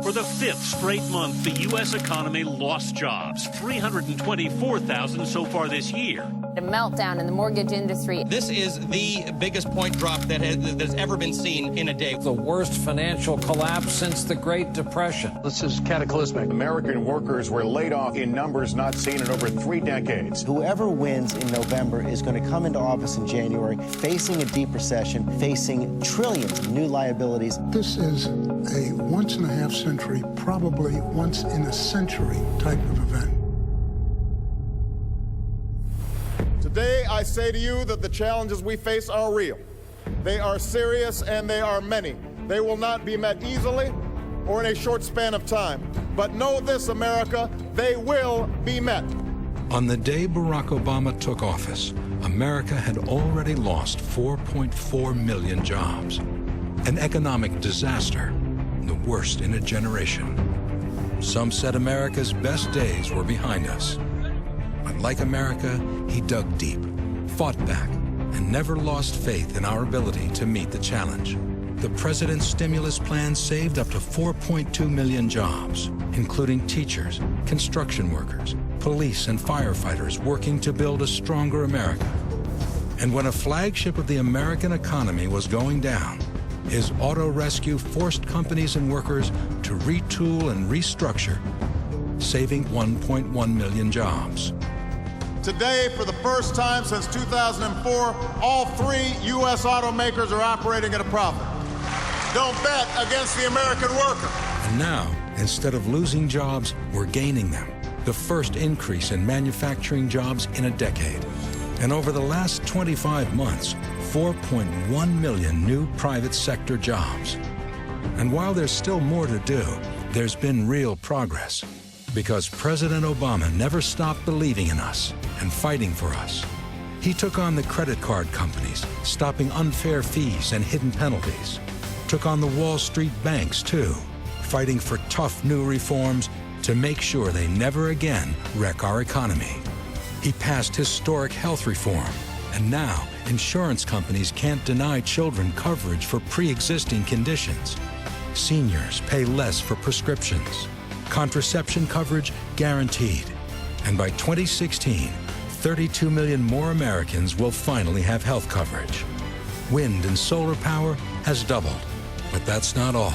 For the fifth straight month, the U.S. economy lost jobs, 324,000 so far this year. A meltdown in the mortgage industry. This is the biggest point drop that has ever been seen in a day. The worst financial collapse since the Great Depression. This is cataclysmic. American workers were laid off in numbers not seen in over 3 decades. Whoever wins in November is going to come into office in January facing a deep recession, facing trillions of new liabilities. This is a once-in-a-half-century, probably once-in-a-century type of event. Today, I say to you that the challenges we face are real. They are serious and they are many. They will not be met easily or in a short span of time. But know this, America, they will be met. On the day Barack Obama took office, America had already lost 4.4 million jobs. An economic disaster, the worst in a generation. Some said America's best days were behind us. But like America, he dug deep, fought back, and never lost faith in our ability to meet the challenge. The president's stimulus plan saved up to 4.2 million jobs, including teachers, construction workers, police and firefighters working to build a stronger America. And when a flagship of the American economy was going down, his auto rescue forced companies and workers to retool and restructure, saving 1.1 million jobs. Today, for the first time since 2004, all 3 U.S. automakers are operating at a profit. Don't bet against the American worker. And now, instead of losing jobs, we're gaining them. The first increase in manufacturing jobs in a decade. And over the last 25 months, 4.1 million new private sector jobs. And while there's still more to do, there's been real progress. Because President Obama never stopped believing in us and fighting for us. He took on the credit card companies, stopping unfair fees and hidden penalties. Took on the Wall Street banks, too, fighting for tough new reforms to make sure they never again wreck our economy. He passed historic health reform, and now insurance companies can't deny children coverage for pre-existing conditions. Seniors pay less for prescriptions. Contraception coverage guaranteed. And by 2016, 32 million more Americans will finally have health coverage. Wind and solar power has doubled, but that's not all.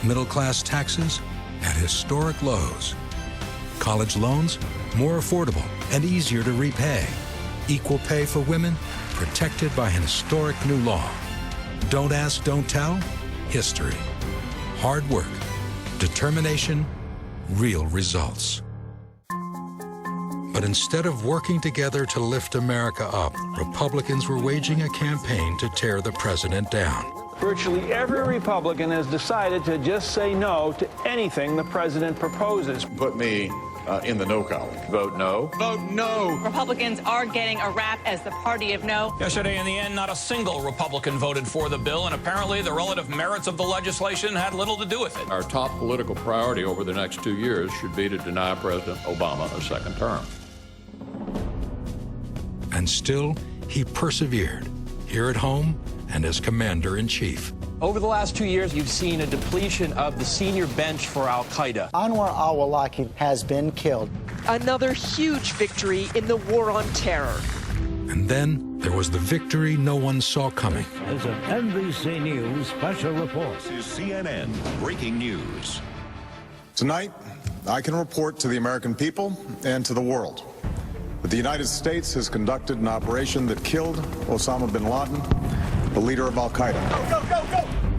Middle-class taxes at historic lows. College loans more affordable and easier to repay. Equal pay for women protected by an historic new law. Don't ask, don't tell. History. Hard work. Determination. Real results. But instead of working together to lift America up, Republicans were waging a campaign to tear the president down. Virtually every Republican has decided to just say no to anything the president proposes. Put me in the no column. Vote no. Vote no. Republicans are getting a rap as the party of no. Yesterday, in the end, not a single Republican voted for the bill, and apparently the relative merits of the legislation had little to do with it. Our top political priority over the next 2 years should be to deny President Obama a second term. And still, he persevered, here at home and as commander-in-chief. Over the last 2 years, you've seen a depletion of the senior bench for al-Qaeda. Anwar al-Awlaki has been killed. Another huge victory in the war on terror. And then there was the victory no one saw coming. As an NBC News special report. This is CNN Breaking News. Tonight, I can report to the American people and to the world that the United States has conducted an operation that killed Osama bin Laden, the leader of al-Qaeda,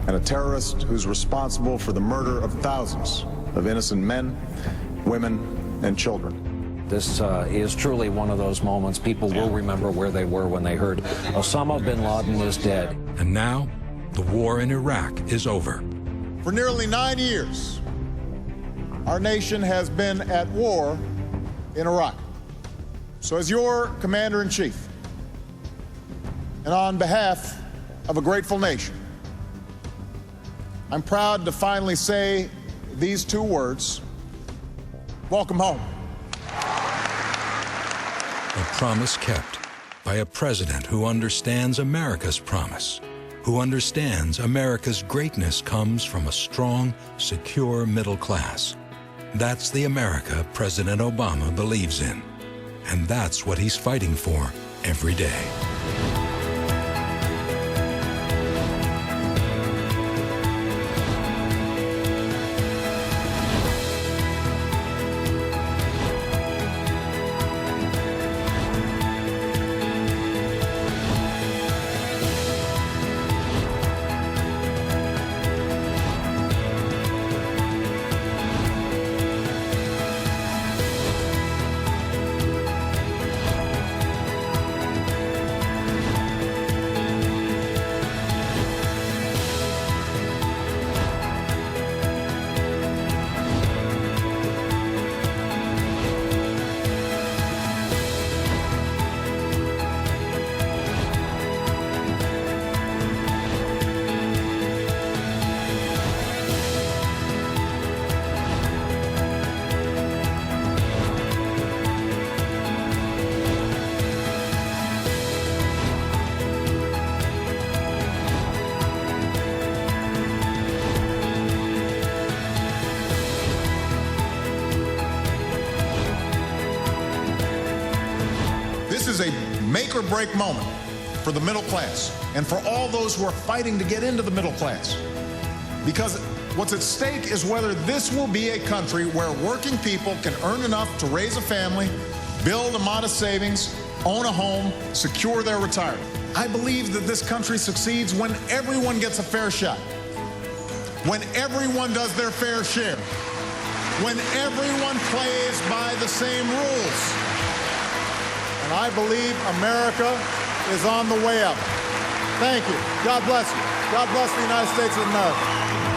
and a terrorist who's responsible for the murder of thousands of innocent men, women, and children. This is truly one of those moments people will remember where they were when they heard Osama bin Laden is dead. And now, the war in Iraq is over. For nearly 9 years, our nation has been at war in Iraq. So as your commander-in-chief, and on behalf of a grateful nation, I'm proud to finally say these 2 words: welcome home. A promise kept by a president who understands America's promise who understands America's greatness comes from a strong, secure middle class. That's the America President Obama believes in. And that's what he's fighting for every day. This is a make-or-break moment for the middle class and for all those who are fighting to get into the middle class. Because what's at stake is whether this will be a country where working people can earn enough to raise a family, build a modest savings, own a home, secure their retirement. I believe that this country succeeds when everyone gets a fair shot, when everyone does their fair share, when everyone plays by the same rules. And I believe America is on the way up. Thank you. God bless you. God bless the United States of America.